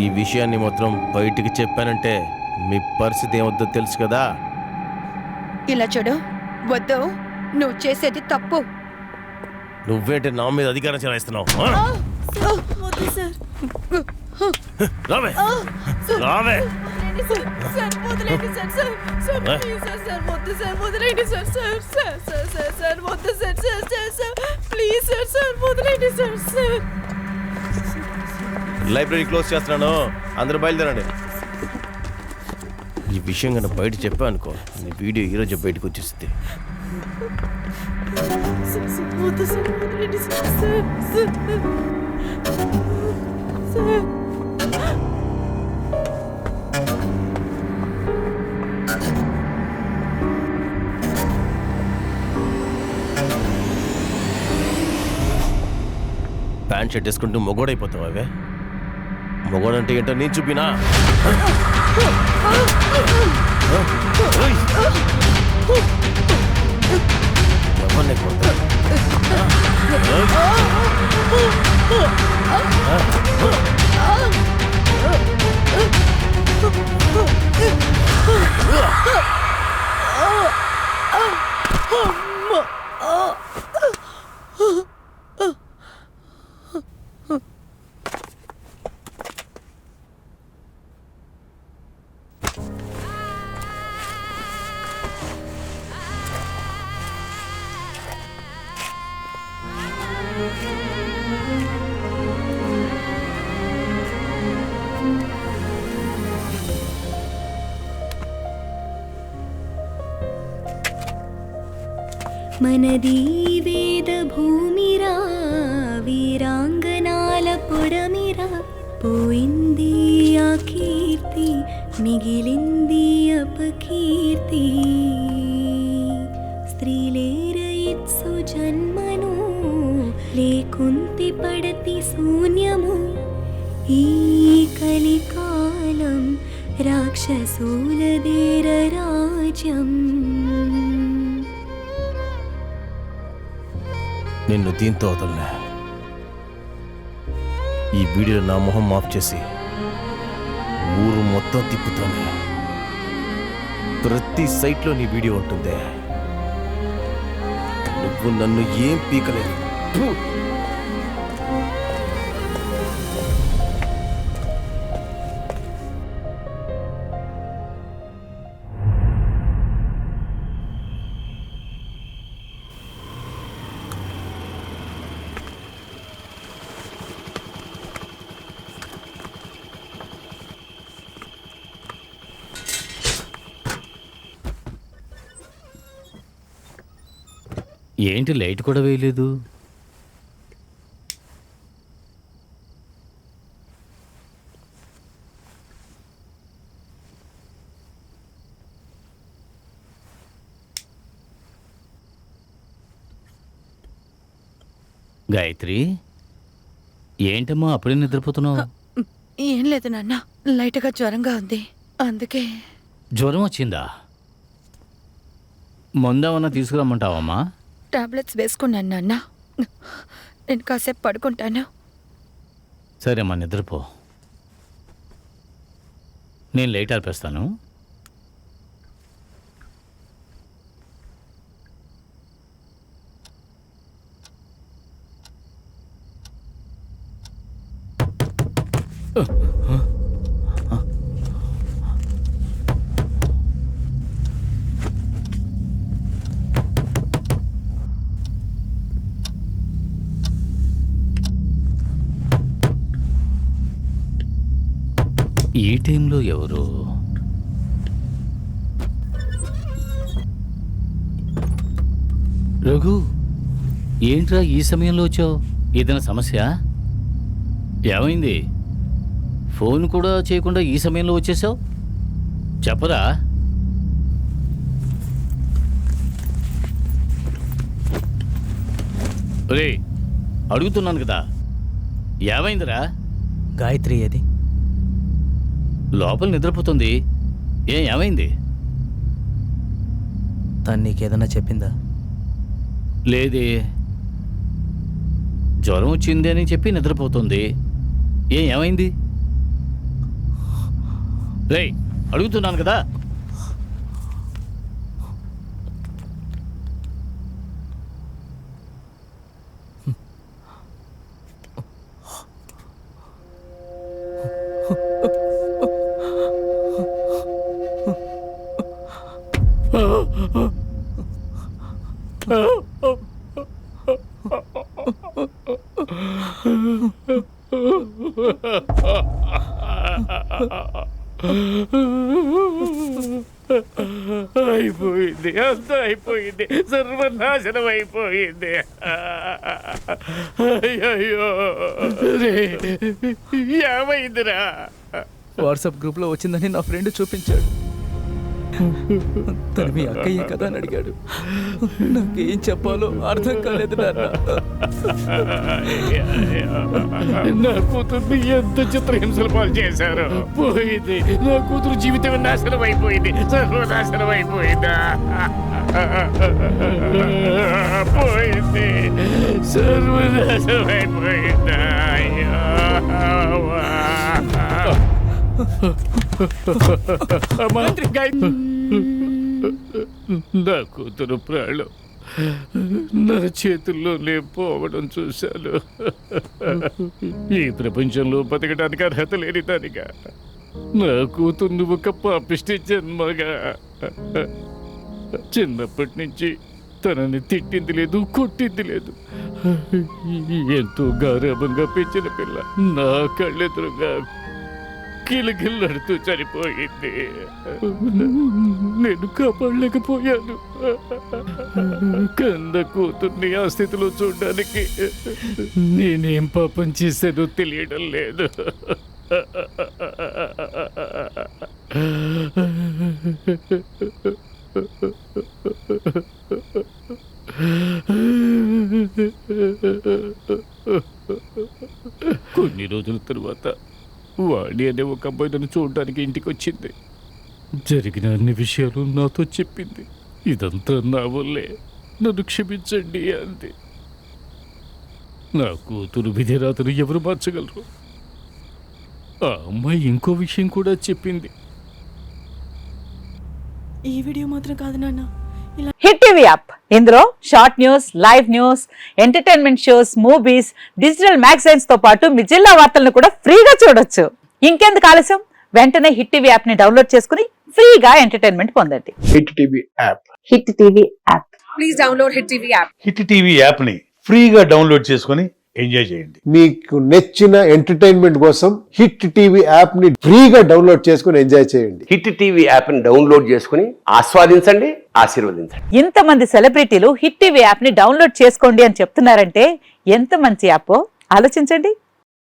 ఈ విషయాన్ని మొత్తం బయటికి చెప్పానంటే మీ పరిస్థితి ఏమవుద్దో తెలుసు కదా. ఇలా చూడు, వద్దు, నువ్వు చేసేది తప్పు. నువ్వేంటి నా మీద అధికారం చెలాయిస్తున్నావు? వద్దు సార్. రావే రావే. వదిలేండి sir. Sir sir please sir వద్దు సార్. వదిలేండి sir. Sir sir sir sir sir వద్దు sir. Sir sir sir please sir. Sir వదిలేండి సార్. సార్ లైబ్రరీ క్లోజ్ చేస్తున్నాను, అందరూ బయలుదేరండి. ఈ విషయం కన్నా బయట చెప్పా అనుకో, నీ వీడియో ఈరోజు బయటకు వచ్చేస్తుంది. వద్దు సార్. వదిలేండి sir. Sir sir pant shirt వేసుకుంటూ మొగోడైపోతావు. అవే మొగోడంటే ఏంటో నేను చూపినా. ఎవరిని కొడతా? మనది వేద భూమిరా, వీరాంగనాల పొడమిరా, పోయింది ఆ కీర్తి, మిగిలింది అపకీర్తి. స్త్రీలేరయిత్సు జన్మను, లేకుంతి పడతి శూన్యము. ఈ కలికాలం రాక్షసూలదేర రాజ్యం. నిన్ను దీంతో వదలనే. ఈ వీడియో నా మొహం ఆఫ్ చేసి ఊరు మొత్తం తిప్పుతానే. ప్రతి సైట్లో నీ వీడియో ఉంటుంది. నువ్వు నన్ను ఏం పీకలేదు. ఏంటి లైట్ కూడా వేయలేదు? గాయత్రి, ఏంటమ్మా అప్పుడే నిద్రపోతున్నావు? ఏం లేదు నాన్న, లైట్గా జ్వరంగా ఉంది, అందుకే. జ్వరం వచ్చిందా? ముందేమన్నా తీసుకురమ్మంటావమ్మా? టాబ్లెట్స్ వేసుకున్నాను నాన్న, నేను కాసేపు పడుకుంటాను. సరేమ్మా, నిద్రపో. నేను లైట్ ఆర్పేస్తాను. ఈ టైంలో ఎవరు? రఘు, ఏంట్రా ఈ సమయంలో వచ్చావు? ఏదైనా సమస్య? ఏమైంది? ఫోన్ కూడా చేయకుండా ఈ సమయంలో వచ్చేసావు? చెప్పరా? రే, అడుగుతున్నాను కదా, ఏమైందిరా? గాయత్రి ఏది? లోపల నిద్రపోతుంది. ఏమైంది? తను నీకేదన్నా చెప్పిందా? లేదే, జ్వరం వచ్చింది అని చెప్పి నిద్రపోతుంది. ఏమైంది? రేయ్ అడుగుతున్నాను కదా. అయిపోయింది, అంతా అయిపోయింది, సర్వనాశనం అయిపోయింది. అయ్యో ఏమైందిరా? వాట్సాప్ గ్రూప్లో వచ్చిందని నా ఫ్రెండ్ చూపించాడు. తను మీ అక్కయ్యే కదా అని అడిగాడు. నాకేం చెప్పాలో అర్థం కాలేదు నాన్న. నా కూతుర్ని ఎంత చిత్రహింసలు పాలు చేశారు. పోయింది, నా కూతురు జీవితం నాశనం అయిపోయింది, సర్వనాశనం అయిపోయిందా? పోయింది, సర్వనాశనం అయిపోయిందా? నా కూతురు ప్రాణం నా చేతుల్లోనే పోవడం చూశాను. ఈ ప్రపంచంలో బతకడానికి అర్హత లేని దానిగా నా కూతుర్ని ఒక పాపిష్టి జన్మగా చిన్నప్పటి నుంచి తనని తిట్టింది లేదు, కొట్టింది లేదు. ఎంతో గారాబంగా పెంచిన పిల్ల నా కళ్ళెదురుగా కిలకిల్లడుతూ చనిపోయింది. నేను కాపాడలేకపోయాను. కన్న కూతుర్ని ఆ స్థితిలో చూడడానికి నేనేం పాపం చేశానో తెలియడం లేదు. కొన్ని రోజుల తరువాత వాణి అనే ఒక అబ్బాయి నన్ను చూడడానికి ఇంటికి వచ్చింది. జరిగిన అన్ని విషయాలు నాతో చెప్పింది. ఇదంతా నా వల్లే, నన్ను క్షమించండి అంది. నా కూతురు విధిరాతను ఎవరు మార్చగలరు? ఆ అమ్మాయి ఇంకో విషయం కూడా చెప్పింది. ఈ వీడియో మాత్రం కాదు నాన్న, హిట్ టీవీ యాప్ ఇందులో short news, live news, entertainment shows, movies, digital magazines తో పాటు మీ జిల్లా వార్తలను కూడా ఫ్రీగా చూడొచ్చు. ఇంకెందుకు ఆలస్యం, వెంటనే హిట్ టీవీ యాప్ ని డౌన్లోడ్ చేసుకుని ఫ్రీగా ఎంటర్టైన్మెంట్ పొందండి. Hit TV app. Hit TV app. Please download hit TV app. Hit TV యాప్ని ఫ్రీగా డౌన్లోడ్ చేసుకొని ఎంజాయ్ చేయండి. మీకు నచ్చిన ఎంటర్టైన్మెంట్ కోసం హిట్ టీవీ యాప్ ని ఫ్రీగా డౌన్లోడ్ చేసుకుని ఎంజాయ్ చేయండి. హిట్ టీవీ యాప్ ని డౌన్లోడ్ చేసుకుని ఆస్వాదించండి, ఆశీర్వదించండి. ఇంతమంది సెలబ్రిటీలు హిట్ టీవీ యాప్ ని డౌన్లోడ్ చేసుకోండి అని చెప్తున్నారంటే ఎంత మంచి యాప్ ఆలోచించండి.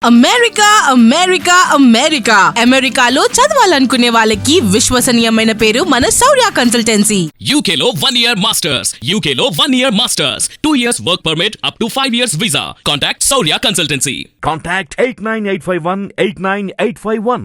అమెరికా అమెరికా అమెరికా అమెరికాలో చదవాలనుకునే వాళ్ళకి విశ్వసనీయమైన పేరు మన శౌర్య కన్సల్టెన్సీ. UK లో 1 year masters, UK లో 1 year masters, 2 years work permit up to 5 years visa. Contact Saurya Consultancy. Contact 89851 89851.